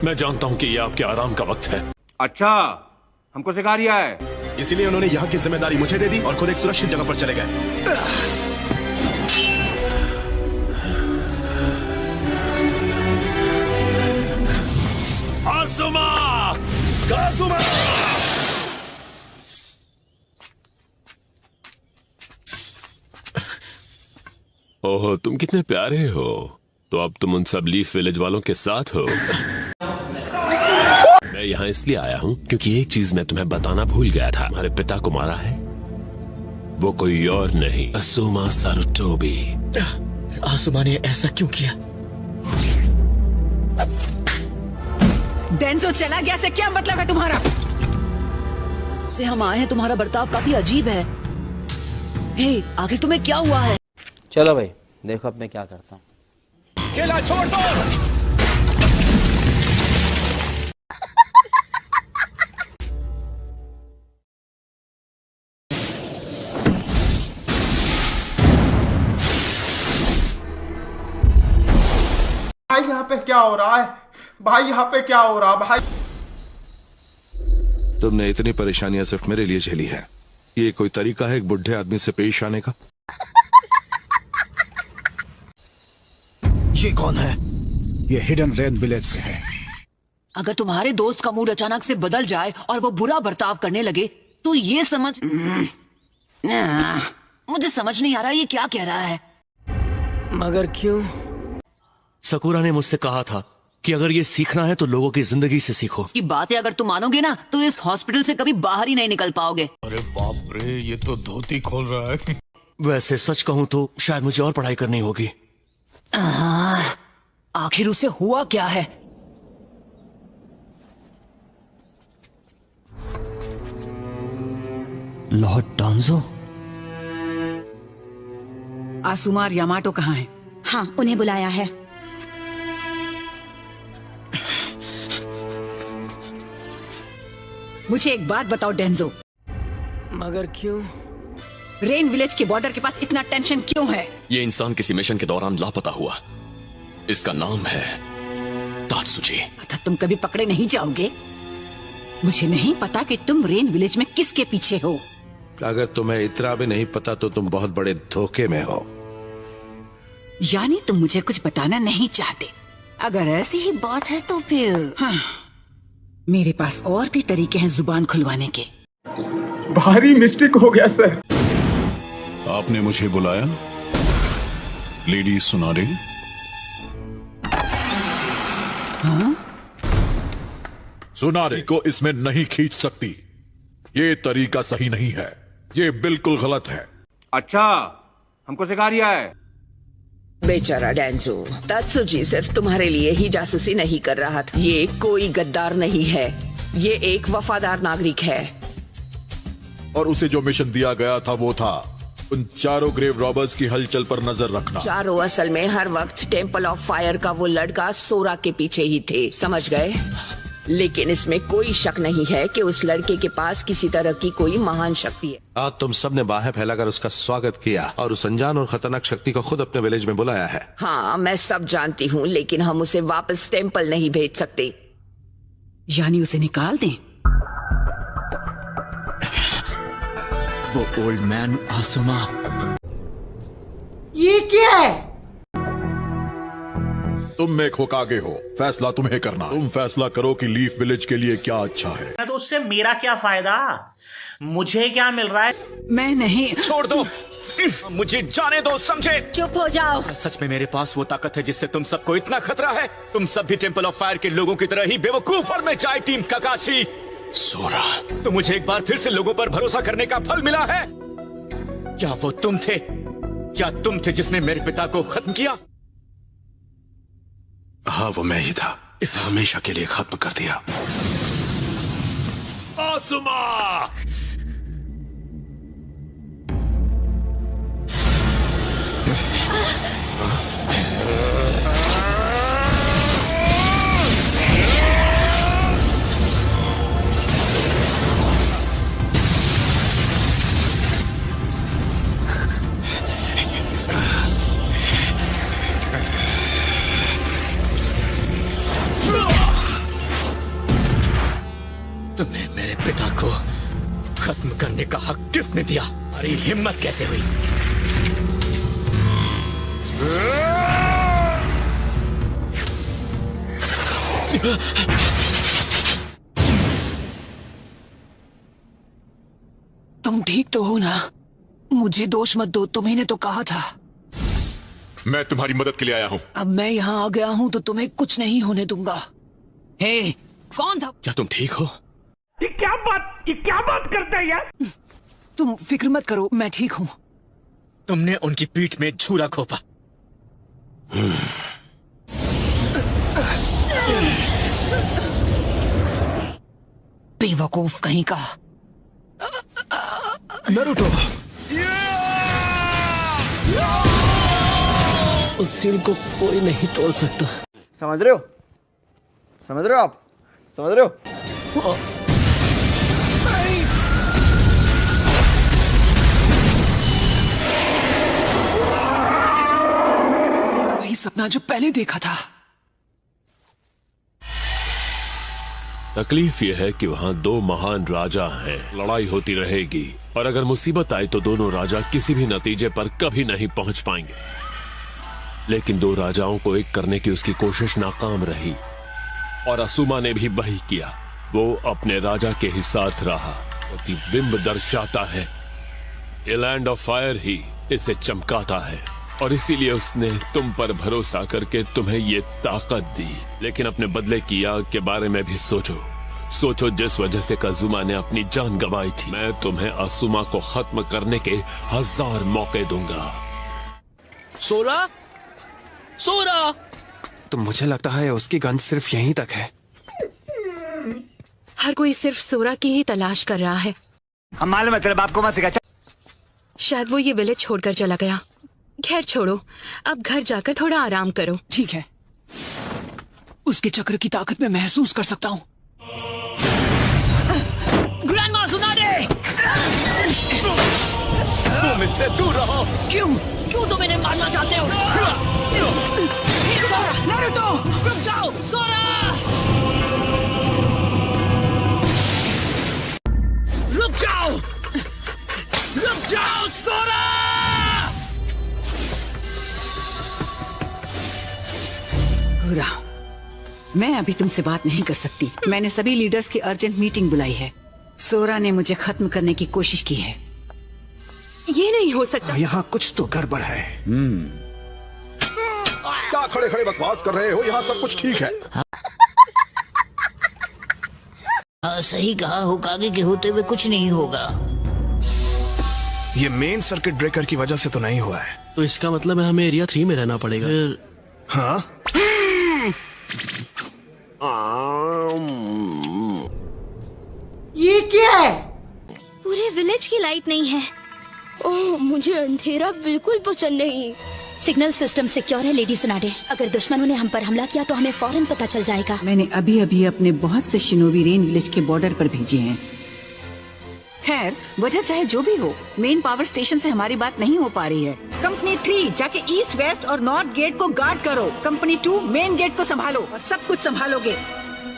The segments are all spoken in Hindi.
मैं जानता हूँ कि ये आपके आराम का वक्त है। अच्छा, हमको सिखा रिया है। इसीलिए उन्होंने यहाँ की जिम्मेदारी मुझे दे दी और खुद एक सुरक्षित जगह पर चले गए। आसुमा! कासुमा! ओह, तुम कितने प्यारे हो। तो अब तुम उन सब लीफ विलेज वालों के साथ हो। मैं यहाँ इसलिए आया हूँ क्योंकि एक चीज मैं तुम्हें बताना भूल गया था। तुम्हारे पिता को मारा है वो कोई और नहीं, असूमा सारुटोबी। आसुमा ने ऐसा क्यों किया? डेंजो चला गया से क्या मतलब है तुम्हारा? से हम आए हैं, तुम्हारा बर्ताव काफी अजीब है। हे, आखिर तुम्हें क्या हुआ है? चलो भाई देखो अब मैं क्या करता हूँ। खेला छोड़ दो। भाई यहाँ पे क्या हो रहा है? भाई यहाँ पे क्या हो रहा है भाई? तुमने इतनी परेशानियां सिर्फ मेरे लिए झेली है। ये कोई तरीका है एक बुढ़े आदमी से पेश आने का? ये कौन है? ये हिडन रेन विलेज से है। अगर तुम्हारे दोस्त का मूड अचानक से बदल जाए और वो बुरा बर्ताव करने लगे तो ये समझ मुझे समझ नहीं आ रहा ये क्या कह रहा है। मगर क्यों? सकुरा ने मुझसे कहा था कि अगर ये सीखना है तो लोगों की जिंदगी से सीखो। ये बातें अगर तुम मानोगे ना तो इस हॉस्पिटल से कभी बाहर ही नहीं निकल पाओगे। अरे बाप रे, ये तो धोती खोल रहा है। वैसे सच कहूं तो शायद मुझे और पढ़ाई करनी होगी। आखिर उसे हुआ क्या है? लॉर्ड डांजो? आसुमा और यामाटो कहाँ हैं? हाँ, उन्हें बुलाया है। मुझे एक बात बताओ डेंजो, मगर क्यों? रेन विलेज के बॉर्डर के पास इतना टेंशन क्यों है? ये इंसान किसी मिशन के दौरान लापता हुआ। इसका नाम है तात्सुजी। अतः तुम कभी पकड़े नहीं जाओगे। मुझे नहीं पता कि तुम रेन विलेज में किसके पीछे हो। अगर तुम्हें इतना भी नहीं पता तो तुम बहुत बड़े धोखे में हो। यानी तुम मुझे कुछ बताना नहीं चाहते। अगर ऐसी ही बात है तो फिर हाँ, मेरे पास और भी तरीके हैं जुबान खुलवाने के। भारी मिस्टेक हो गया सर। आपने मुझे बुलाया? लेडी सुनारे? हाँ? सुनारे को इसमें नहीं खींच सकती। ये तरीका सही नहीं है, ये बिल्कुल गलत है। अच्छा, हमको सिखा रिया है। बेचारा डेंजो, तात्सुजी सिर्फ तुम्हारे लिए ही जासूसी नहीं कर रहा था। ये कोई गद्दार नहीं है, ये एक वफादार नागरिक है। और उसे जो मिशन दिया गया था वो था उन चारों ग्रेव रॉबर्स की हलचल पर नजर रखना। चारों असल में हर वक्त टेम्पल ऑफ फायर का वो लड़का सोरा के पीछे ही थे, समझ गए? लेकिन इसमें कोई शक नहीं है कि उस लड़के के पास किसी तरह की कोई महान शक्ति है। आज तुम सबने बाहें फैलाकर उसका स्वागत किया और उस अनजान और खतरनाक शक्ति को खुद अपने विलेज में बुलाया है। हाँ, मैं सब जानती हूँ, लेकिन हम उसे वापस टेम्पल नहीं भेज सकते। यानी उसे निकाल दें? वो ओल्ड मैन आसुमा। ये क्या है? तुम में खोकागे हो, फैसला तुम्हें करना। तुम फैसला करो कि लीफ विलेज के लिए क्या अच्छा है। तो उससे मेरा क्या फायदा? मुझे क्या मिल रहा है? मैं नहीं। छोड़ दो, मुझे जाने दो, समझे? चुप हो जाओ। सच में मेरे पास वो ताकत है जिससे तुम सबको इतना खतरा है? तुम सब भी टेम्पल ऑफ फायर के लोगों की तरह ही बेवकूफ और मैं जाए टीम काकाशी। सोरा, तो मुझे एक बार फिर से लोगों पर भरोसा करने का फल मिला है। क्या वो तुम थे? क्या तुम थे जिसने मेरे पिता को खत्म किया? हाँ, वो मैं ही था। हमेशा के लिए खत्म कर दिया। आसुमा! तुम्हें मेरे पिता को खत्म करने का हक किसने दिया? हमारी हिम्मत कैसे हुई? तुम ठीक तो हो ना? मुझे दोष मत दो, तुम्ही ने तो कहा था। मैं तुम्हारी मदद के लिए आया हूँ। अब मैं यहाँ आ गया हूँ तो तुम्हें कुछ नहीं होने दूंगा। हे, कौन था? क्या तुम ठीक हो? ये क्या बात करता है यार? तुम फिक्र मत करो, मैं ठीक हूँ। तुमने उनकी पीठ में छुरा घोंपा। बेवकूफ कहीं का। नारुतो, उस सील को कोई नहीं तोड़ सकता। समझ रहे हो? समझ रहे हो आप? समझ रहे हो? वही सपना जो पहले देखा था। तकलीफ यह है कि वहाँ दो महान राजा हैं, लड़ाई होती रहेगी और अगर मुसीबत आए तो दोनों राजा किसी भी नतीजे पर कभी नहीं पहुंच पाएंगे। लेकिन दो राजाओं को एक करने की उसकी कोशिश नाकाम रही और असुमा ने भी वही किया। वो अपने राजा के ही साथ रहा। प्रतिबिंब दर्शाता है, ये लैंड ऑफ फायर ही इसे चमकाता है और इसीलिए उसने तुम पर भरोसा करके तुम्हें ये ताकत दी। लेकिन अपने बदले की आग के बारे में भी सोचो जिस वजह से काजुमा ने अपनी जान गंवाई थी। मैं तुम्हें असुमा को खत्म करने के 1000 मौके दूंगा। सोरा, सोरा! तो मुझे लगता है उसकी गंध सिर्फ यहीं तक है। हर कोई सिर्फ सोरा की ही तलाश कर रहा है। हम मालूम है तेरे बाप को मत सिखा। शायद वो ये विलेज छोड़कर चला गया। खैर छोड़ो, अब घर जाकर थोड़ा आराम करो। ठीक है, उसके चक्र की ताकत में महसूस कर सकता हूँ। ग्रैंडमा सुनाडे! तुम इससे दूर रहो। क्यों तुम इन्हें मारना चाहते हो? नारुतो, रुक जाओ, सोरा! रुक जाओ, सोरा! पूरा, मैं अभी तुमसे बात नहीं कर सकती। मैंने सभी लीडर्स की अर्जेंट मीटिंग बुलाई है। सोरा ने मुझे खत्म करने की कोशिश की है। ये नहीं हो सकता। यहाँ कुछ तो गड़बड़ है। क्या खड़े खड़े बकवास कर रहे हो? यहाँ सब कुछ ठीक है। हाँ, सही कहा। होकागे के होते हुए कुछ नहीं होगा। ये मेन सर्किट ब्रेकर की वजह से तो नहीं हुआ है। तो इसका मतलब है हमें एरिया 3 में रहना पड़ेगा। फिर हाँ? ये क्या है? पूरे विलेज की लाइट नहीं है। ओह, मुझे अंधेरा बिल्कुल पसंद नहीं। सिग्नल सिस्टम सिक्योर है लेडी सुनाडे। अगर दुश्मनों ने हम पर हमला किया तो हमें फौरन पता चल जाएगा। मैंने अभी अभी अपने बहुत से शिनोबी रेन विलेज के बॉर्डर पर भेजे हैं। खैर, वजह चाहे जो भी हो, मेन पावर स्टेशन से हमारी बात नहीं हो पा रही है। कंपनी 3 जाके ईस्ट, वेस्ट और नॉर्थ गेट को गार्ड करो। कंपनी 2 मेन गेट को संभालो और सब कुछ संभालोगे।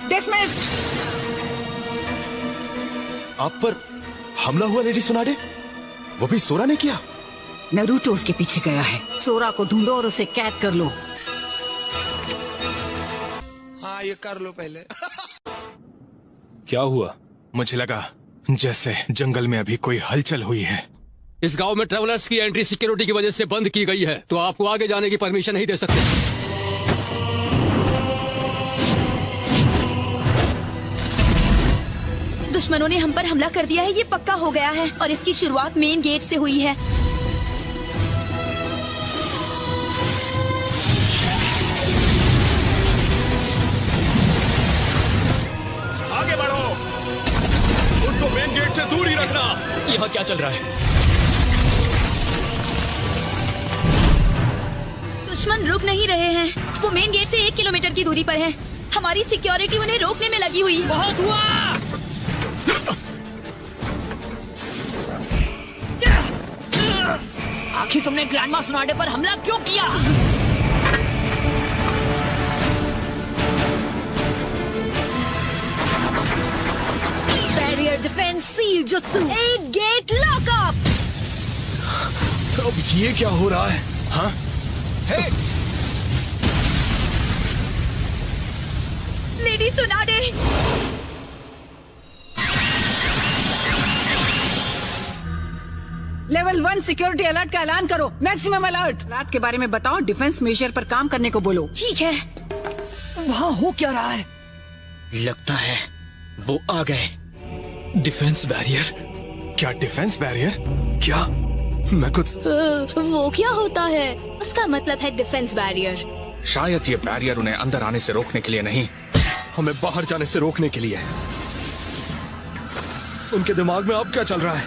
डिसमिस्ड। आप पर हमला हुआ लेडी सुनाडे? वो भी सोरा ने किया? नारुतो उसके पीछे गया है। सोरा को ढूंढो और उसे कैद कर लो। हाँ, ये कर लो पहले। क्या हुआ? मुझे लगा जैसे जंगल में अभी कोई हलचल हुई है। इस गांव में ट्रैवलर्स की एंट्री सिक्योरिटी की वजह से बंद की गई है, तो आपको आगे जाने की परमिशन नहीं दे सकते। दुश्मनों ने हम पर हमला कर दिया है, ये पक्का हो गया है और इसकी शुरुआत मेन गेट से हुई है। आगे बढ़ो, उनको मेन गेट से दूर ही रखना। यहाँ क्या चल रहा है? दुश्मन रुक नहीं रहे हैं। वो मेन गेट से 1 किलोमीटर की दूरी पर है। हमारी सिक्योरिटी उन्हें रोकने में लगी हुई। बहुत हुआ। आखिर तुमने ग्रैंडमा सुनाडे पर हमला क्यों किया? जुत्सु। 8 गेट लॉकअप। तो अब ये क्या हो रहा है? हाँ? Hey! Lady Tsunade. Level 1 security alert का ऐलान करो। Maximum alert. रात के बारे में बताओ, डिफेंस मेजर पर काम करने को बोलो। ठीक है। वहाँ हो क्या रहा है? लगता है वो आ गए। Defence barrier? क्या डिफेंस बैरियर? क्या? मैं कुछ वो क्या होता है? उसका मतलब है डिफेंस बैरियर। शायद ये बैरियर उन्हें अंदर आने से रोकने के लिए नहीं, हमें बाहर जाने से रोकने के लिए। उनके दिमाग में अब क्या चल रहा है?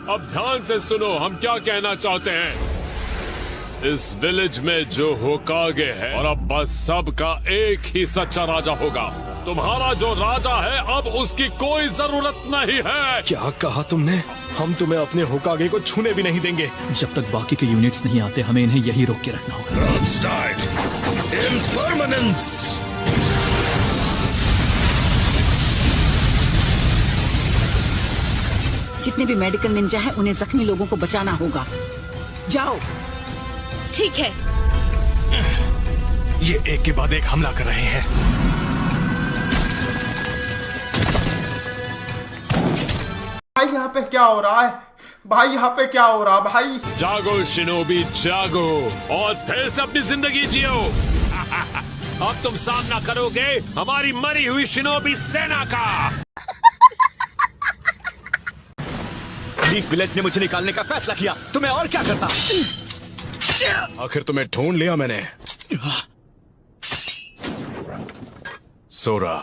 अब ध्यान से सुनो हम क्या कहना चाहते हैं। इस विलेज में जो होकागे है और अब बस सबका एक ही सच्चा राजा होगा। तुम्हारा जो राजा है अब उसकी कोई जरूरत नहीं है। क्या कहा तुमने? हम तुम्हें अपने होकागे को छूने भी नहीं देंगे। जब तक बाकी के यूनिट्स नहीं आते हमें इन्हें यही रोक के रखना होगा। जितने भी मेडिकल निंजा हैं उन्हें जख्मी लोगों को बचाना होगा। जाओ। ठीक है। ये एक के बाद एक हमला कर रहे हैं। भाई यहाँ पे क्या हो रहा है? भाई यहाँ पे क्या हो रहा भाई? जागो शिनोबी जागो और फिर से अपनी जिंदगी जियो। अब तुम सामना करोगे हमारी मरी हुई शिनोबी सेना का। लीफ विलेज ने मुझे निकालने का फैसला किया, तो मैं और क्या करता? आखिर तुम्हें ढूंढ लिया मैंने। सोरा,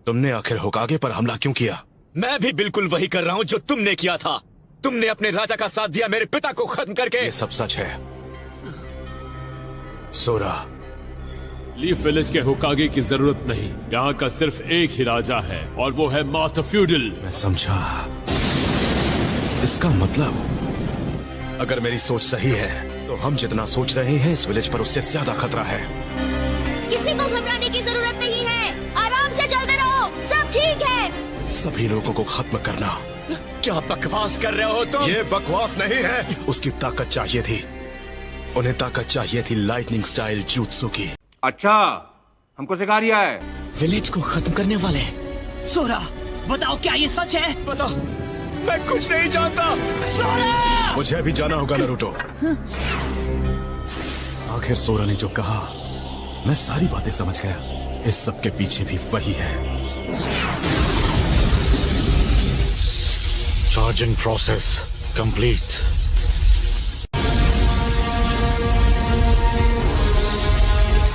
तुमने आखिर होकागे पर हमला क्यों किया? मैं भी बिल्कुल वही कर रहा हूँ जो तुमने किया था। तुमने अपने राजा का साथ दिया, मेरे पिता को खत्म करके। ये सब सच है सोरा। लीफ विलेज के होकागे की जरूरत नहीं। यहाँ का सिर्फ एक ही राजा है और वो है मास्टर फ्यूडल। मैं समझा। इसका मतलब अगर मेरी सोच सही है तो हम जितना सोच रहे हैं इस विलेज पर उससे ज्यादा खतरा है। किसी को घबराने की जरूरत नहीं है। आराम से चलते रहो, सब ठीक है। सभी लोगों को खत्म करना। क्या बकवास कर रहे हो तुम? ये बकवास नहीं है। उसकी ताकत चाहिए थी, उन्हें ताकत चाहिए थी लाइटनिंग स्टाइल jutsu की। अच्छा, हमको सिखा रिया है। विलेज को खत्म करने वाले। सोरा, बताओ क्या ये सच है? बताओ, मैं कुछ नहीं जानता। सोरा! मुझे अभी जाना होगा नारुतो। आखिर सोरा ने जो कहा मैं सारी बातें समझ गया। इस सब के पीछे भी वही है। Charging process complete.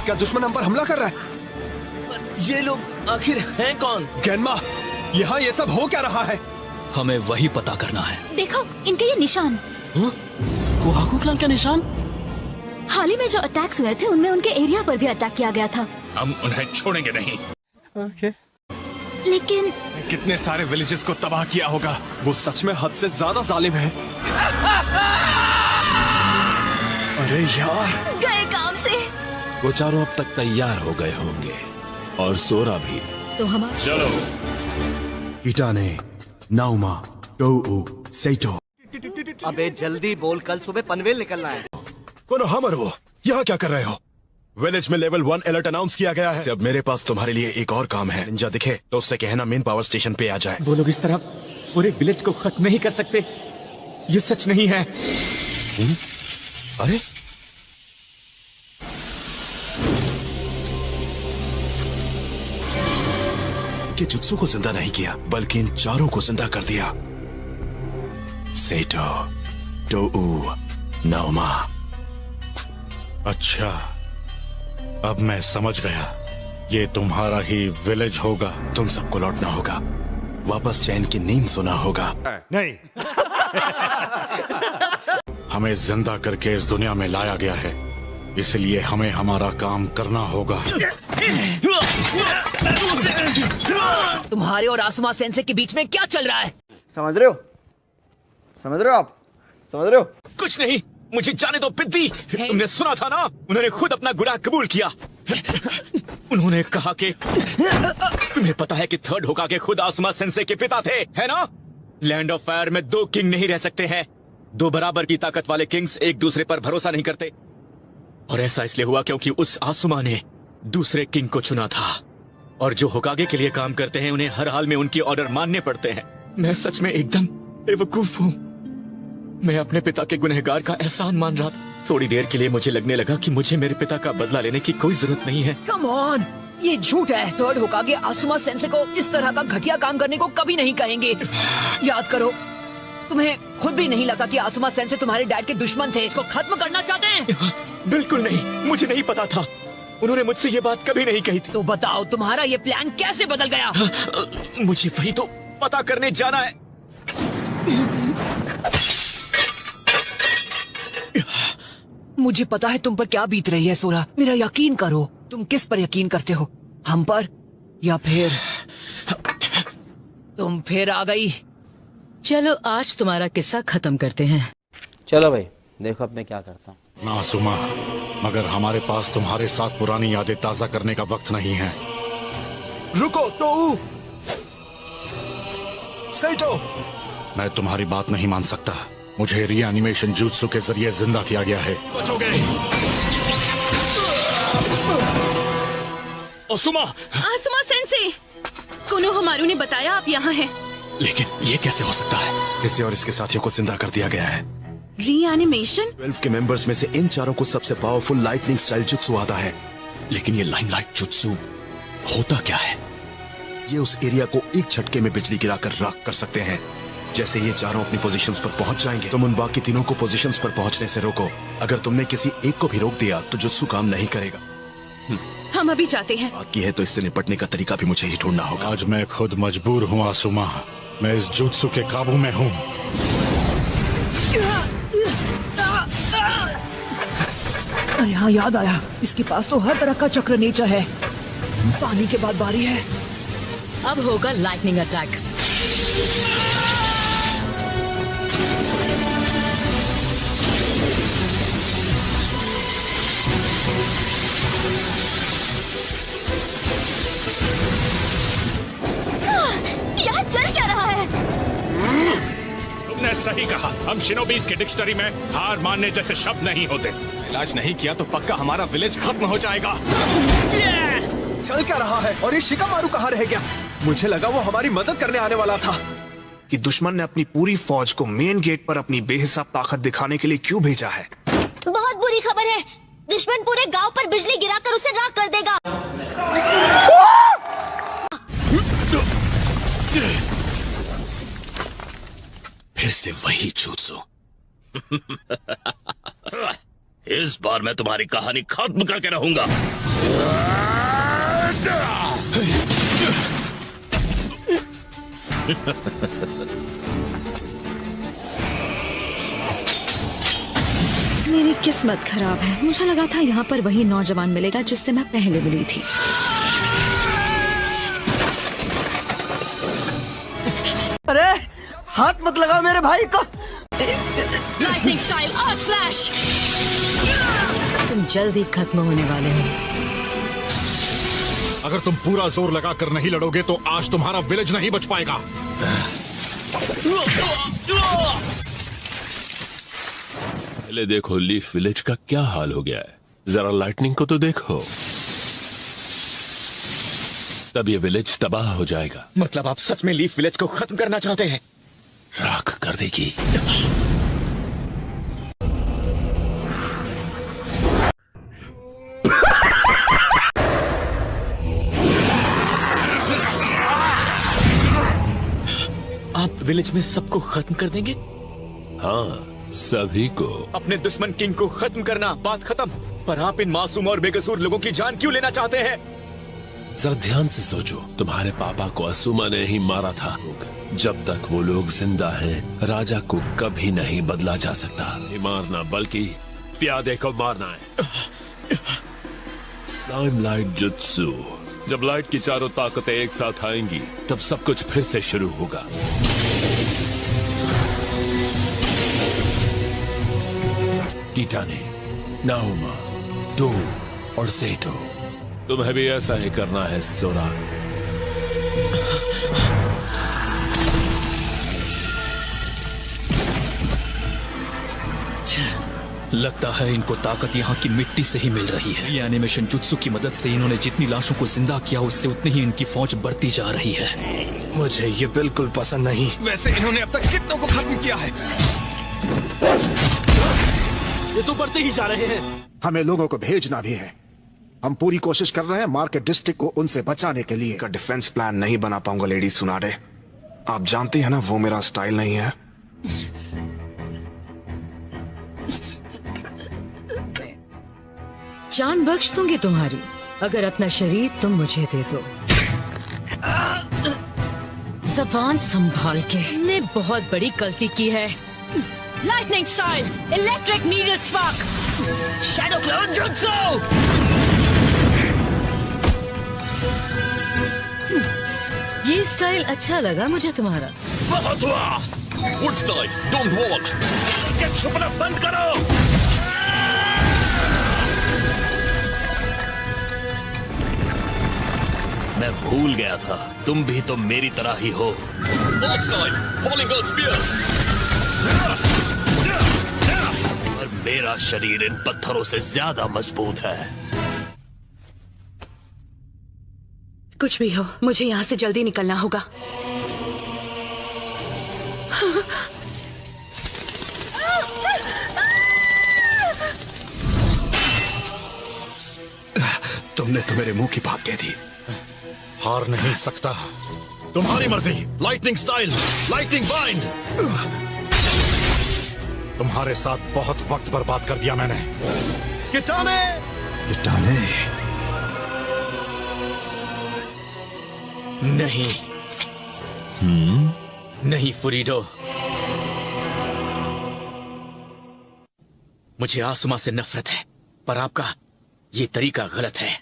क्या दुश्मन हम पर हमला कर रहा है? ये लोग आखिर हैं कौन? गेनमा, यहाँ ये सब हो क्या रहा है? हमें वही पता करना है। देखो इनके ये निशान। कोहाकू क्लान का निशान? हाल ही में जो अटैक्स हुए थे उनमें उनके एरिया पर भी अटैक किया गया था। हम उन्हें छोड़ेंगे नहीं। लेकिन कितने सारे विलेजेस को तबाह किया होगा। वो सच में हद से ज्यादा जालिम है। अरे यार, गए काम से। वो चारों अब तक तैयार हो गए होंगे और सोरा भी। तो हमारा चलो। किटाने, नाउमा, टोऊ, सेटो। अबे जल्दी बोल, कल सुबह पनवेल निकलना है। कोनोहामारू, यहाँ क्या कर रहे हो? विलेज में लेवल 1 अलर्ट अनाउंस किया गया है। अब मेरे पास तुम्हारे लिए एक और काम है। निंजा दिखे तो उससे कहना मेन पावर स्टेशन पे आ जाए। वो लोग इस तरह पूरे विलेज को खत्म नहीं कर सकते। ये सच नहीं है। अरे के जुत्सु को जिंदा नहीं किया बल्कि इन चारों को जिंदा कर दिया। सेटो, टोऊ, नाओमा। अच्छा, अब मैं समझ गया। ये तुम्हारा ही विलेज होगा। तुम सबको लौटना होगा, वापस चैन की नींद सोना होगा। नहीं। हमें जिंदा करके इस दुनिया में लाया गया है, इसलिए हमें हमारा काम करना होगा। तुम्हारे और आसमा सेंसे के बीच में क्या चल रहा है? समझ रहे हो? समझ रहे हो आप? समझ रहे हो? कुछ नहीं, मुझे जाने दो पिद्दी। तुमने सुना था ना, उन्होंने खुद अपना गुनाह कबूल किया। उन्होंने कहा कि तुम्हें पता है कि थर्ड होकागे खुद आसुमा सेंसे के पिता थे, है ना? लैंड ऑफ फायर में 2 किंग नहीं रह सकते हैं। 2 बराबर की ताकत वाले किंग्स एक दूसरे पर भरोसा नहीं करते। और ऐसा इसलिए हुआ क्योंकि उस आसुमा ने दूसरे किंग को चुना था। और जो होकागे के लिए काम करते हैं उन्हें हर हाल में उनके ऑर्डर मानने पड़ते हैं। मैं सच में एकदम बेवकूफ हूँ। मैं अपने पिता के गुनहगार का एहसान मान रहा था। थोड़ी देर के लिए मुझे लगने लगा कि मुझे मेरे पिता का बदला लेने की कोई जरूरत नहीं है। कम ऑन, ये झूठ है। थर्ड होकागे आसुमा सेंसे को इस तरह का घटिया काम करने को कभी नहीं कहेंगे। याद करो, तुम्हें खुद भी नहीं लगा कि आसुमा सेंसे तुम्हारे डैड के दुश्मन थे। इसको खत्म करना चाहते हैं? बिल्कुल नहीं, मुझे नहीं पता था। उन्होंने मुझसे ये बात कभी नहीं कही थी। तो बताओ, तुम्हारा ये प्लान कैसे बदल गया? मुझे वही तो पता करने जाना है। मुझे पता है तुम पर क्या बीत रही है सोरा। मेरा यकीन करो। तुम किस पर यकीन करते हो, हम पर या फिर तुम फिर आ गई? चलो आज तुम्हारा किस्सा खत्म करते हैं। चलो भाई, देखो अब मैं क्या करता हूँ। ना सुमा, मगर हमारे पास तुम्हारे साथ पुरानी यादें ताजा करने का वक्त नहीं है। रुको तो सेटो, मैं तुम्हारी बात नहीं मान सकता। मुझे रीएनिमेशन जुत्सु के जरिए जिंदा किया गया है। बचोगे। ओसुमा! आसुमा सेंसे, कोनोहमारू ने बताया आप यहाँ हैं। लेकिन ये कैसे हो सकता है? इसे और इसके साथियों को जिंदा कर दिया गया है। रीएनिमेशन? 12 के मेंबर्स में से इन चारों को सबसे पावरफुल लाइटनिंग स्टाइल जुत्सु आता है। लेकिन ये लाइमलाइट जुत्सु होता क्या है? ये उस एरिया को एक झटके में बिजली गिराकर राख कर सकते हैं। जैसे ये चारों अपनी पोजीशंस पर पहुंच जाएंगे, तुम उन बाकी तीनों को पोजीशंस पर पहुंचने से रोको। अगर तुमने किसी एक को भी रोक दिया तो जुत्सु काम नहीं करेगा। हम अभी जाते हैं। बात की है तो इससे निपटने का तरीका भी मुझे ही ढूंढना होगा। आज मैं खुद मजबूर हूँ आसुमा। मैं इस जुत्सु के काबू में हूँ। अरे हाँ, याद आया। इसके पास तो हर तरह का चक्र नेचर है। पानी के बाद बारी है। अब होगा लाइटनिंग अटैक। यहाँ चल क्या रहा है? तुमने सही कहा। हम शिनोबीज के डिक्शनरी में हार मानने जैसे शब्द नहीं होते। इलाज नहीं किया तो पक्का हमारा विलेज खत्म हो जाएगा। चल क्या रहा है? और ये शिकामारू कहाँ रह गया? मुझे लगा वो हमारी मदद करने आने वाला था। कि दुश्मन ने अपनी पूरी फौज को मेन गेट पर अपनी बेहिसाब ताकत दिखाने के लिए क्यों भेजा है? बहुत बुरी खबर है। दुश्मन पूरे गांव पर बिजली गिराकर उसे राख कर देगा। फिर से वही जुत्सु। इस बार मैं तुम्हारी कहानी खत्म करके रहूंगा। मेरी किस्मत खराब है। मुझे लगा था यहाँ पर वही नौजवान मिलेगा जिससे मैं पहले मिली थी। अरे हाथ मत लगाओ मेरे भाई को। Lightning style art flash. तुम जल्दी खत्म होने वाले हो। अगर तुम पूरा जोर लगाकर नहीं लड़ोगे तो आज तुम्हारा विलेज नहीं बच पाएगा। पहले देखो लीफ विलेज का क्या हाल हो गया है। जरा लाइटनिंग को तो देखो। तब ये विलेज तबाह हो जाएगा। मतलब आप सच में लीफ विलेज को खत्म करना चाहते हैं? राख कर देगी। आप विलेज में सबको खत्म कर देंगे? हाँ, सभी को। अपने दुश्मन किंग को खत्म करना, बात खत्म। पर आप इन मासूम और बेकसूर लोगों की जान क्यों लेना चाहते हैं? जरा ध्यान से सोचो। तुम्हारे पापा को आसुमा ने ही मारा था। जब तक वो लोग जिंदा हैं, राजा को कभी नहीं बदला जा सकता। नहीं मारना बल्कि प्यादे को मारना है। Limelight jutsu. जब लाइट की चारों ताकतें एक साथ आएंगी तब सब कुछ फिर से शुरू होगा। कीटाने, नाउमा, डू और सेटो, तुम्हें भी ऐसा ही करना है सोरा। लगता है इनको ताकत यहाँ की मिट्टी से ही मिल रही है। ये एनिमेशन जुत्सु की मदद से इन्होंने जितनी लाशों को जिंदा किया उससे उतनी ही इनकी फौज बढ़ती जा रही है। मुझे ये बिल्कुल पसंद नहीं। वैसे इन्होंने अब तक कितनों को खत्म किया है? ये तो बढ़ते ही जा रहे हैं। हमें लोगों को भेजना भी है। हम पूरी कोशिश कर रहे हैं मार्केट डिस्ट्रिक्ट को उनसे बचाने के लिए। का डिफेंस प्लान नहीं बना पाऊंगा लेडी सुनाडे। आप जानती है ना वो मेरा स्टाइल नहीं है। जान बख्श दूंगी तुम्हारी अगर अपना शरीर तुम मुझे दे दो। ज़बान संभाल के। ने बहुत बड़ी गलती की है। Lightning style, electric needle spark, shadow clone जुत्सु। ये स्टाइल अच्छा लगा मुझे तुम्हारा। बहुत हुआ। Wood style, domed wall. छुपना बंद करो। मैं भूल गया था तुम भी तो मेरी तरह ही हो। और मेरा शरीर इन पत्थरों से ज्यादा मजबूत है। कुछ भी हो, मुझे यहाँ से जल्दी निकलना होगा। तुमने तो मेरे मुंह की बात कह दी। हार नहीं सकता। तुम्हारी मर्जी। Lightning style, lightning bind. तुम्हारे साथ बहुत वक्त बर्बाद कर दिया मैंने। किटाने, किटाने। नहीं। नहीं फुरीडो, मुझे आसुमा से नफरत है, पर आपका ये तरीका गलत है।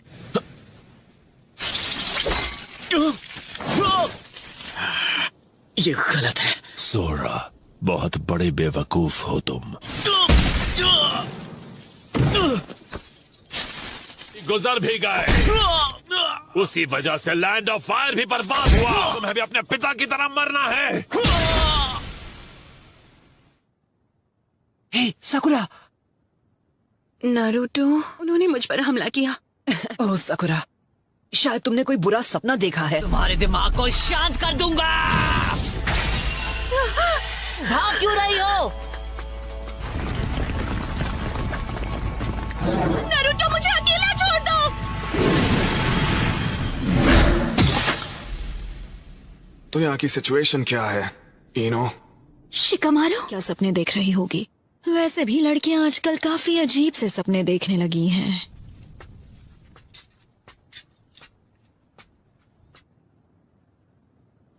ये गलत है। सोरा, बहुत बड़े बेवकूफ हो तुम। गुजर भी गए। उसी वजह से लैंड ऑफ फायर भी बर्बाद हुआ। तुम्हें भी अपने पिता की तरह मरना है। हे साकुरा। नारुतो, उन्होंने मुझ पर हमला किया। ओह साकुरा, शायद तुमने कोई बुरा सपना देखा है। तुम्हारे दिमाग को शांत कर दूंगा। भाग क्यों रही हो? नारुतो, मुझे अकेला छोड़ दो। तो यहाँ की सिचुएशन क्या है इनो? शिकामारू, क्या सपने देख रही होगी? वैसे भी लड़कियां आजकल काफी अजीब से सपने देखने लगी हैं।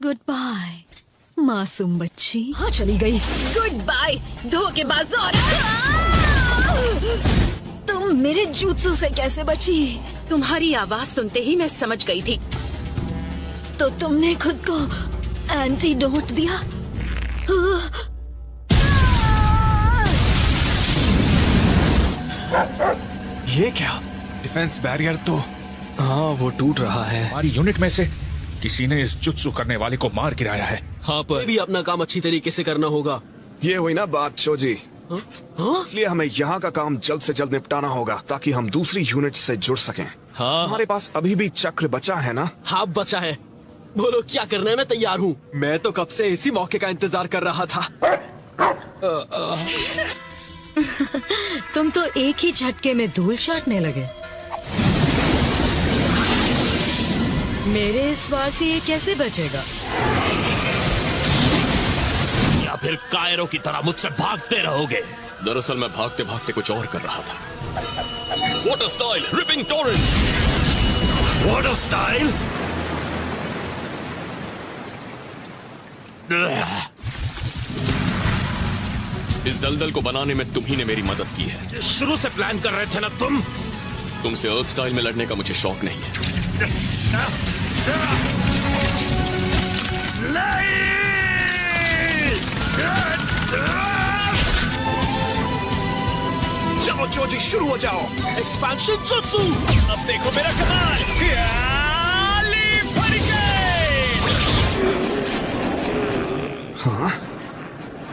गुड बाय मासूम बच्ची। हाँ, चली गई। गुड बाय धोखेबाज। तुम मेरे जुत्सु से कैसे बची? तुम्हारी आवाज सुनते ही मैं समझ गई थी। तो तुमने खुद को एंटीडोट दिया? ये क्या? डिफेंस बैरियर तो हाँ, वो टूट रहा है। हमारी यूनिट में से किसी ने इस जुत्सु करने वाले को मार गिराया है। हाँ, पर भी अपना काम अच्छी तरीके से करना होगा। ये हुई ना बात शोजी। इसलिए हमें यहाँ का काम जल्द से जल्द निपटाना होगा ताकि हम दूसरी यूनिट से जुड़ सकें। हाँ, हमारे पास अभी भी चक्र बचा है ना? हाँ, बचा है। बोलो क्या करना है, मैं तैयार हूँ। मैं तो कब से इसी मौके का इंतजार कर रहा था। तुम तो एक ही झटके में धूल चाटने लगे। मेरे इस वार से ये कैसे बचेगा? या फिर कायरों की तरह मुझसे भागते रहोगे? दरअसल मैं भागते भागते कुछ और कर रहा था। Water style, ripping Torrent. Water style? इस दलदल को बनाने में तुम्ही ने मेरी मदद की है। शुरू से प्लान कर रहे थे ना तुम? तुमसे अर्थ स्टाइल में लड़ने का मुझे शौक नहीं है। जाओ जोजी, शुरू हो जाओ। Expansion jutsu. अब देखो मेरा कमाल। Leaf hurricane. हाँ?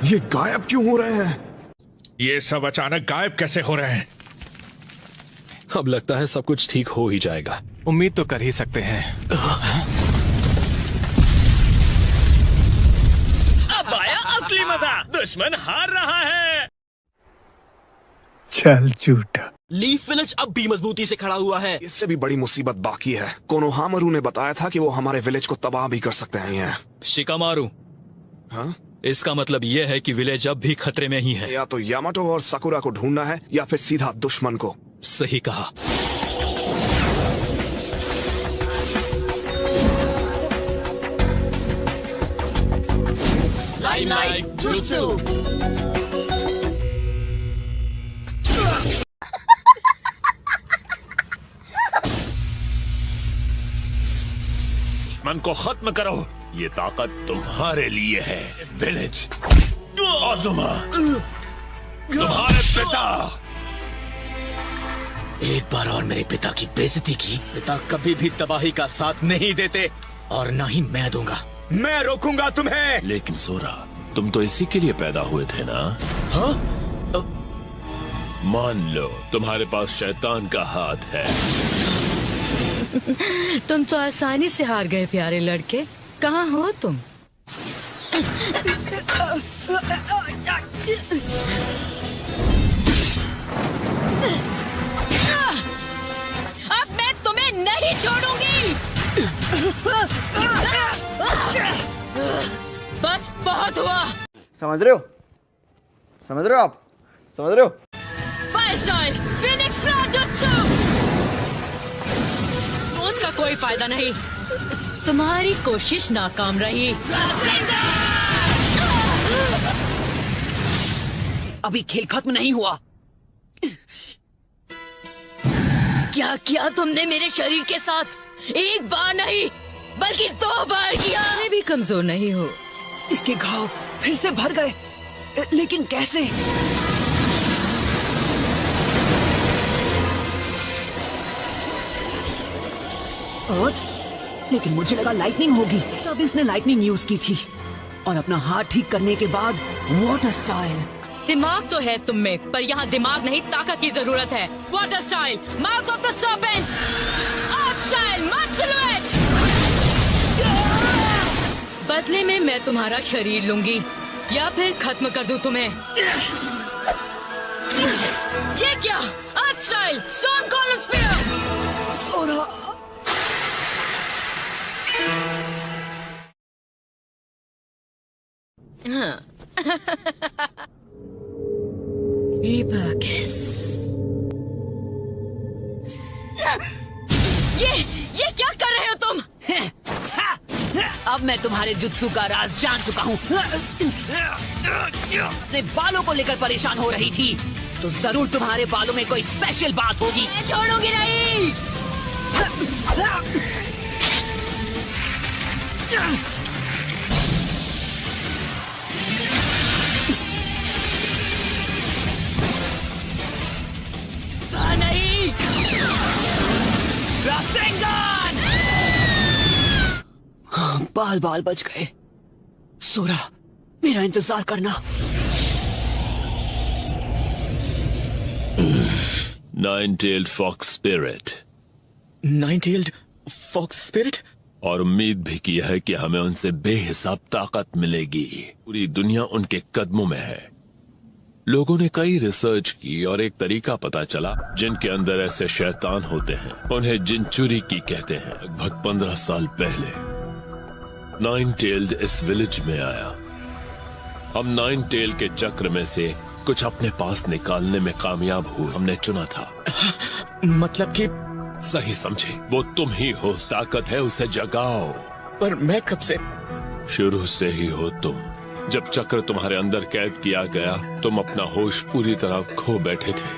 ये गायब क्यों हो रहे हैं? ये सब अचानक गायब कैसे हो रहे हैं? अब लगता है सब कुछ ठीक हो ही जाएगा। उम्मीद तो कर ही सकते हैं। अब आया असली मजा। दुश्मन हार रहा है। चल झूठा। लीफ विलेज अब भी मजबूती से खड़ा हुआ है। इससे भी बड़ी मुसीबत बाकी है। कोनोहामारू ने बताया था कि वो हमारे विलेज को तबाह भी कर सकते हैं। शिकामारू। हाँ? इसका मतलब यह है कि विलेज अब भी खतरे में ही है। या तो यामाटो और साकुरा को ढूंढना है या फिर सीधा दुश्मन को। सही कहा। Light jutsu. दुश्मन को खत्म करो। ये ताकत तुम्हारे लिए है। विलेज आजुमा, तुम्हारे पिता। एक बार और मेरे पिता की बेइज्जती की। पिता कभी भी तबाही का साथ नहीं देते और ना ही मैं दूंगा। मैं रोकूंगा तुम्हें। लेकिन सोरा, तुम तो इसी के लिए पैदा हुए थे ना? हाँ? मान लो तुम्हारे पास शैतान का हाथ है। तुम तो आसानी से हार गए प्यारे लड़के। कहाँ हो तुम? अब मैं तुम्हें नहीं छोड़ूंगी। बस बहुत हुआ। समझ रहे हो? समझ रहे हो आप? समझ रहे हो? फायर स्टाइल फिनिक्स फ्लैश जुत्सु। रोज का कोई फायदा नहीं। तुम्हारी कोशिश नाकाम रही। अभी खेल खत्म नहीं हुआ। क्या किया तुमने मेरे शरीर के साथ? एक बार नहीं बल्कि 2 बार किया। मैं भी कमजोर नहीं हो। इसके घाव फिर से भर गए, लेकिन कैसे? अर्थ? लेकिन मुझे लगा लाइटनिंग होगी, तब इसने लाइटनिंग यूज की थी। और अपना हाथ ठीक करने के बाद वाटर स्टाइल। दिमाग तो है तुम में, पर यहाँ दिमाग नहीं ताकत की जरूरत है। Water style mouth of the serpent. Earth style mud silhouette. बदले में मैं तुम्हारा शरीर लूंगी या फिर खत्म कर दूं तुम्हें। ये क्या? अर्थ स्टाइल स्टोन कॉलम स्पीयर। सोरा। ये क्या कर रहे हो तुम? अब मैं तुम्हारे जुत्सु का राज जान चुका हूँ। अपने बालों को लेकर परेशान हो रही थी, तो जरूर तुम्हारे बालों में कोई स्पेशल बात होगी। मैं छोड़ूंगी नहीं। नहीं। रासेंगान! बाल बाल बच गए। सोरा, मेरा इंतजार करना। Nine tailed fox spirit. Nine tailed fox spirit? और उम्मीद भी की है कि हमें उनसे बेहिसाब ताकत मिलेगी। पूरी दुनिया उनके कदमों में है। लोगों ने कई रिसर्च की और एक तरीका पता चला जिनके अंदर ऐसे शैतान होते हैं। उन्हें जिनचुरी की कहते हैं। लगभग 15 साल पहले नाइन-टेल्ड इस विलेज में आया। हम नाइन-टेल के चक्र में से कुछ अपने पास निकालने में कामयाब हुए। हमने चुना था। मतलब कि? सही समझे, वो तुम ही हो। ताकत है, उसे जगाओ। पर मैं कब से? शुरू से ही हो तुम। जब चक्र तुम्हारे अंदर कैद किया गया, तुम अपना होश पूरी तरह खो बैठे थे।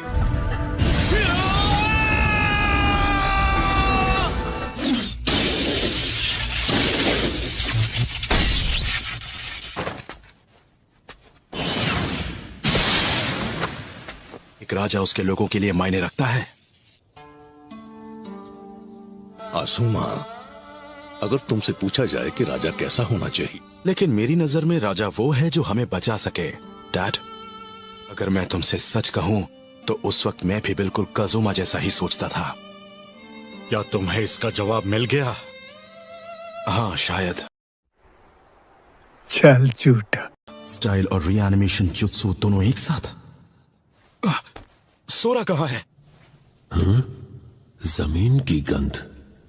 राजा उसके लोगों के लिए मायने रखता है? आसुमा, अगर तुमसे पूछा जाए कि राजा कैसा होना चाहिए, लेकिन मेरी नजर में राजा वो है जो हमें बचा सके। डैड, अगर मैं तुमसे सच कहूं तो उस वक्त मैं भी बिल्कुल काजुमा जैसा ही सोचता था। क्या तुम्हें इसका जवाब मिल गया? हाँ, शायद। चल झूठा। स्टाइल और रीएनिमेशन जुत्सु दोनों एक साथ? सोरा कहाँ है? जमीन की गंध,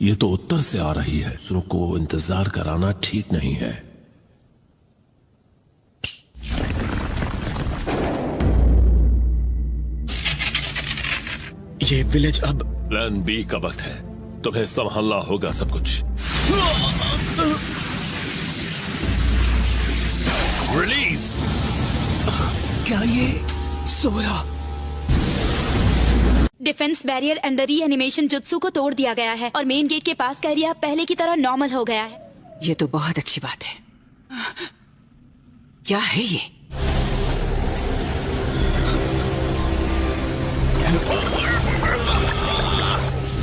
ये तो उत्तर से आ रही है। दूसरों को इंतजार कराना ठीक नहीं है। ये विलेज अब प्लान बी का वक्त है। तुम्हें संभालना होगा सब कुछ। रिलीज। क्या ये Sora? Defence barrier and the reanimation जुत्सु को तोड़ दिया गया है और मेन गेट के पास का एरिया पहले की तरह नॉर्मल हो गया है। ये तो बहुत अच्छी बात है। क्या है ये?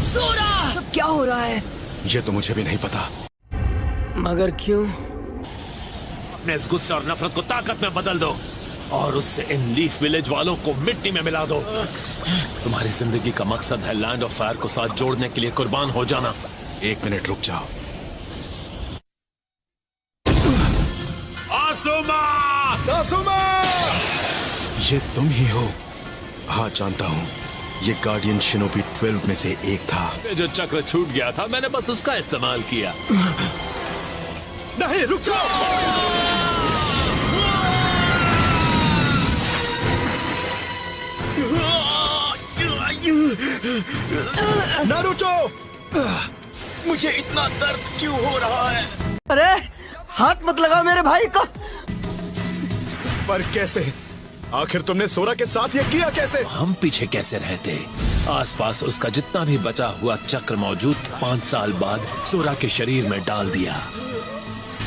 सोरा! सब क्या हो रहा है? ये तो मुझे भी नहीं पता। मगर क्यों? अपने इस गुस्से और नफरत को ताकत में बदल दो और उससे इन लीफ विलेज वालों को मिट्टी में मिला दो। तुम्हारी जिंदगी का मकसद है लैंड ऑफ फायर को साथ जोड़ने के लिए कुर्बान हो जाना। 1 मिनट रुक जाओ। आसुमा! आसुमा! ये तुम ही हो? हाँ, जानता हूँ। ये गार्डियन शिनोबी 12 में से एक था। जो चक्र छूट गया था, मैंने बस उसका इस्तेमाल किया। नहीं, रुक जाओ! नारुतो! मुझे इतना दर्द क्यों हो रहा है? अरे हाथ मत लगाओ मेरे भाई को। पर कैसे? आखिर तुमने सोरा के साथ ये किया कैसे? हम पीछे कैसे रहते? आसपास उसका जितना भी बचा हुआ चक्र मौजूद था। 5 साल बाद सोरा के शरीर में डाल दिया।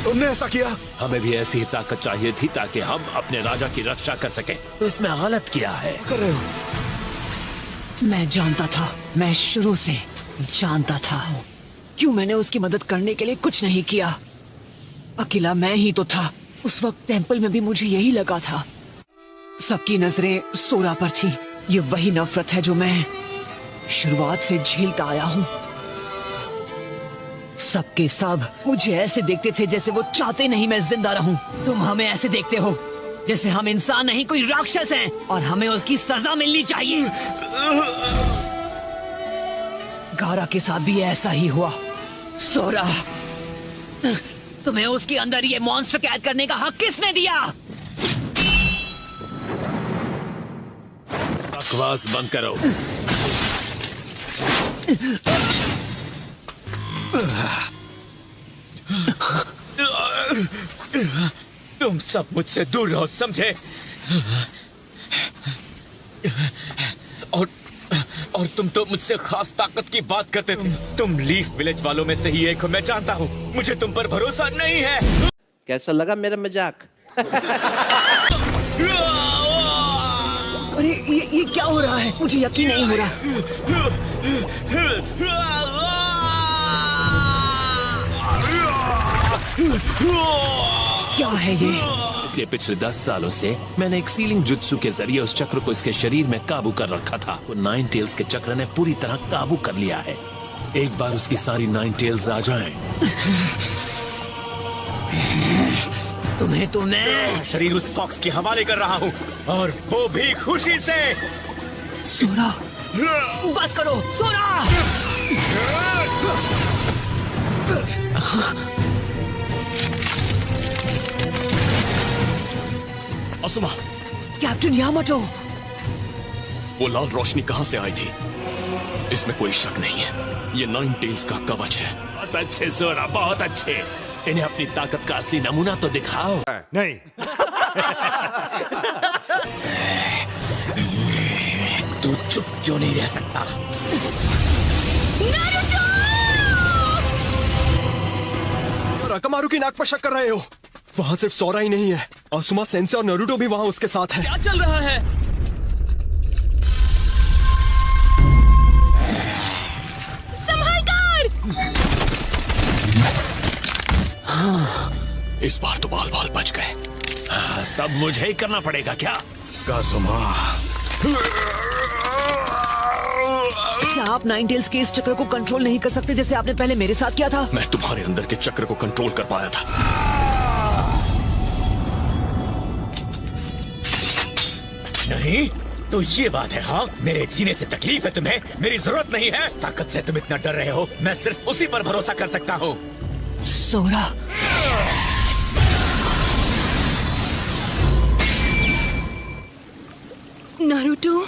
तुमने ऐसा किया? हमें भी ऐसी ही ताकत चाहिए थी ताकि हम अपने राजा की रक्षा कर सकें। तो इसमें गलत क्या है? कर रहे हो? मैं जानता था, मैं शुरू से जानता था। क्यों मैंने उसकी मदद करने के लिए कुछ नहीं किया? अकेला मैं ही तो था। उस वक्त टेंपल में भी मुझे यही लगा था। सबकी नजरें सोरा पर थी। ये वही नफरत है जो मैं शुरुआत से झेलता आया हूँ। सबके सब मुझे ऐसे देखते थे जैसे वो चाहते नहीं मैं जिंदा रहूं। तुम हमें ऐसे देखते हो जैसे हम इंसान नहीं कोई राक्षस हैं और हमें उसकी सजा मिलनी चाहिए। गारा के साथ भी ऐसा ही हुआ। सोरा, तुम्हें उसके अंदर ये मॉन्स्टर कैद करने का हक किसने दिया? बकवास बंद करो। तुम सब मुझसे दूर रहो, समझे? और तुम तो मुझसे खास ताकत की बात करते थे। तुम लीफ विलेज वालों में से ही एक हो, मैं जानता हूँ। मुझे तुम पर भरोसा नहीं है। कैसा लगा मेरा मजाक? अरे ये क्या हो रहा है? मुझे यकीन नहीं हो रहा। क्या है ये? इसलिए पिछले 10 सालों से मैंने एक सीलिंग जुत्सु के जरिए उस चक्र को इसके शरीर में काबू कर रखा था। वो 9 टेल्स के चक्र ने पूरी तरह काबू कर लिया है। एक बार उसकी सारी 9 टेल्स आ जाएं, तुम्हें तो मैं शरीर उस फॉक्स के हवाले कर रहा हूँ, और वो भी खुशी से। सोरा, बस करो सोरा। आसुमा, कैप्टन यामाटो, वो लाल रोशनी कहां से आई थी? इसमें कोई शक नहीं है, ये 9 टेल्स का कवच है। बहुत अच्छे सोरा, बहुत अच्छे। इन्हें अपनी ताकत का असली नमूना तो दिखाओ। नहीं। तू चुप क्यों नहीं रह सकता? रकमारू की नाक पर शक कर रहे हो? वहाँ सिर्फ सोरा ही नहीं है, आसुमा सेंसे और नारुतो भी वहाँ उसके साथ है। क्या चल रहा है? इस बार तो बाल बाल बच गए। सब मुझे ही करना पड़ेगा क्या? काजुमा, क्या आप नाइन टेल्स के इस चक्र को कंट्रोल नहीं कर सकते जैसे आपने पहले मेरे साथ किया था? मैं तुम्हारे अंदर के चक्र को कंट्रोल कर पाया था। नहीं तो ये बात है। हाँ, मेरे जीने से तकलीफ है तुम्हें, मेरी जरूरत नहीं है। ताकत से तुम इतना डर रहे हो, मैं सिर्फ उसी पर भरोसा कर सकता हूँ। सोरा, नारुतो,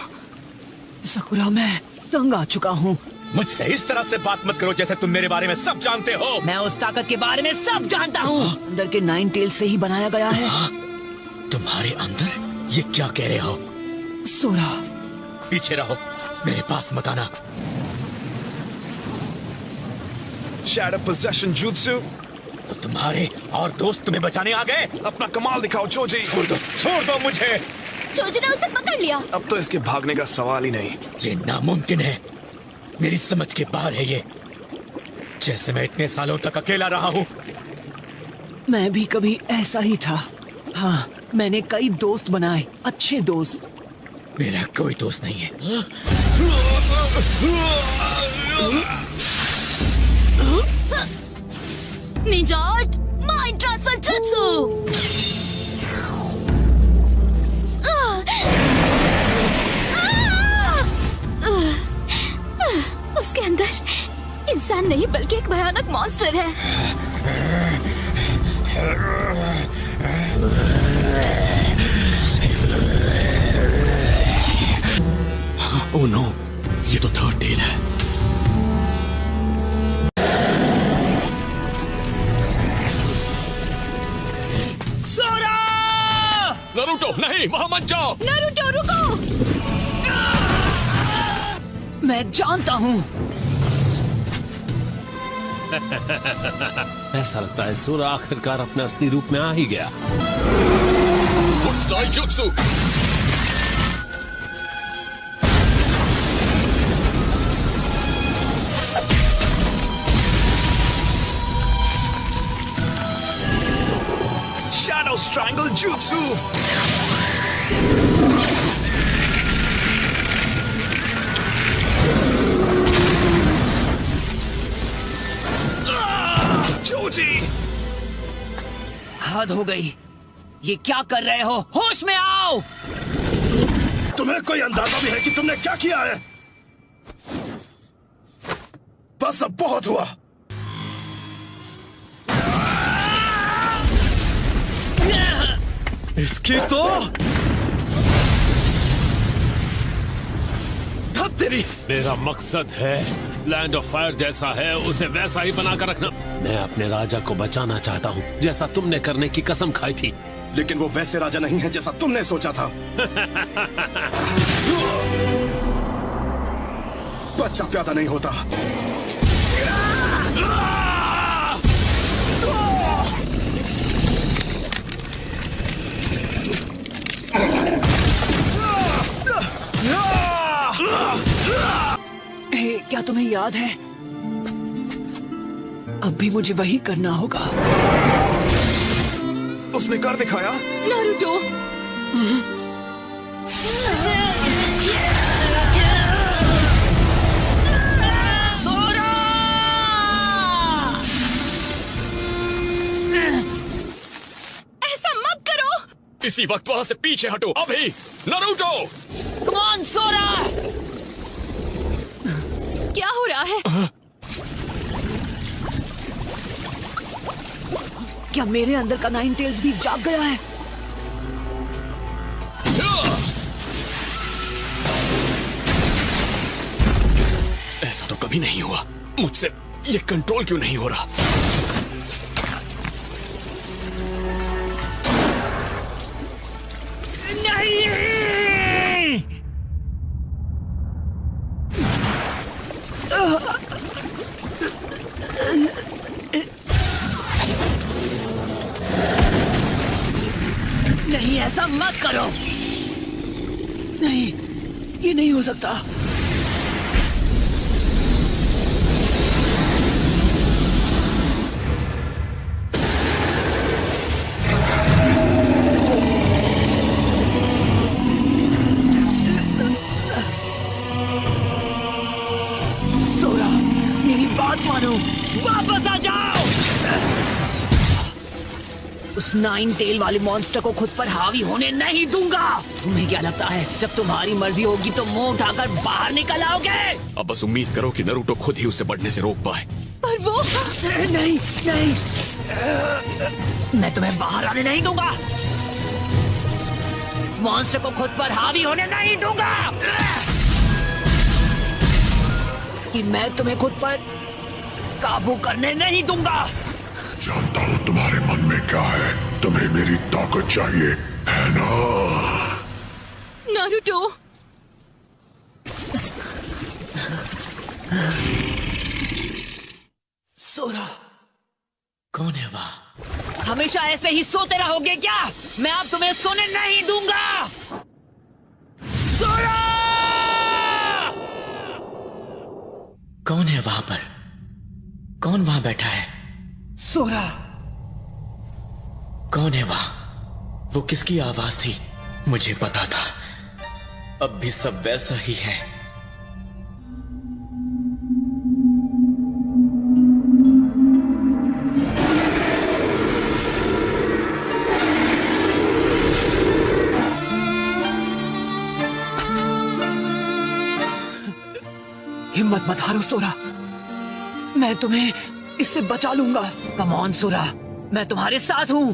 सकुरा, मैं तंग आ चुका हूँ। मुझसे इस तरह से बात मत करो जैसे तुम मेरे बारे में सब जानते हो। मैं उस ताकत के बारे में सब जानता हूँ। अंदर के नाइन टेल्स से ही बनाया गया है। तुम्हारे अंदर? ये क्या कह रहे हो? सोरा, पीछे रहो, मेरे पास मत आना। Shadow possession jutsu. तो तुम्हारे और दोस्त तुम्हें बचाने आ गए? अपना कमाल दिखाओ जोजी। छोड़ दो मुझे। जोजी ने उसे पकड़ लिया। अब तो इसके भागने का सवाल ही नहीं। ये नामुमकिन है, मेरी समझ के बाहर है ये। जैसे मैं इतने सालों तक अकेला रहा हूँ। मैं भी कभी ऐसा ही था। हाँ, मैंने कई दोस्त बनाए, अच्छे दोस्त। मेरा कोई दोस्त नहीं है। निजाट, माइंड ट्रांसफर जुत्सु। उसके अंदर इंसान नहीं बल्कि एक भयानक मॉन्स्टर है। ओह नो, ये तो थर्ड टेल है। सोरा! नारुतो, नहीं, वहां मत जाओ। नारुतो, रुको। मैं जानता हूँ। ऐसा लगता है सोरा आखिरकार अपने असली रूप में आ ही गया। Jutsu. Shadow Strangle Jutsu! Joji! हद हो गई। ये क्या कर रहे हो? होश में आओ! तुम्हें कोई अंदाजा भी है कि तुमने क्या किया है? बस अब बहुत हुआ। इसकी तो तेरी। मेरा मकसद है लैंड ऑफ फायर जैसा है उसे वैसा ही बनाकर रखना। मैं अपने राजा को बचाना चाहता हूँ जैसा तुमने करने की कसम खाई थी। लेकिन वो वैसे राजा नहीं है जैसा तुमने सोचा था। बच्चा पैदा नहीं होता। क्या तुम्हें याद है? अब भी मुझे वही करना होगा। उसने कर दिखाया। नारुतो। सोरा! ऐसा मत करो। इसी वक्त वहां से पीछे हटो अभी। नारुतो! कम ऑन सोरा! क्या हो रहा है? क्या मेरे अंदर का नाइन टेल्स भी जाग गया है? ऐसा तो कभी नहीं हुआ। मुझसे ये कंट्रोल क्यों नहीं हो रहा? नहीं, ऐसा मत करो। नहीं, ये नहीं हो सकता। आ जाओ। उस 9 टेल वाले मॉन्स्टर को खुद पर हावी होने नहीं दूंगा। तुम्हें क्या लगता है जब तुम्हारी मर्जी होगी तो मुंह उठाकर बाहर निकल आओगे? अब बस उम्मीद करो कि नरूटो खुद ही उसे बढ़ने से रोक पाए। पर वो नहीं नहीं, मैं तुम्हें बाहर आने नहीं दूंगा। इस मॉन्स्टर को खुद पर हावी होने नहीं दूंगा। कि मैं तुम्हें खुद पर काबू करने नहीं दूंगा। जानता हूँ तुम्हारे मन में क्या है। तुम्हें मेरी ताकत चाहिए, है ना? नारुतो। सोरा। कौन है वह? हमेशा ऐसे ही सोते रहोगे क्या? मैं अब तुम्हें सोने नहीं दूंगा। सोरा! कौन है वहां पर? कौन वहां बैठा है? सोरा। कौन है वहां? वो किसकी आवाज थी? मुझे पता था। अब भी सब वैसा ही है। हिम्मत मत हारो सोरा, मैं तुम्हें इससे बचा लूंगा। कम ऑन सोरा, मैं तुम्हारे साथ हूं।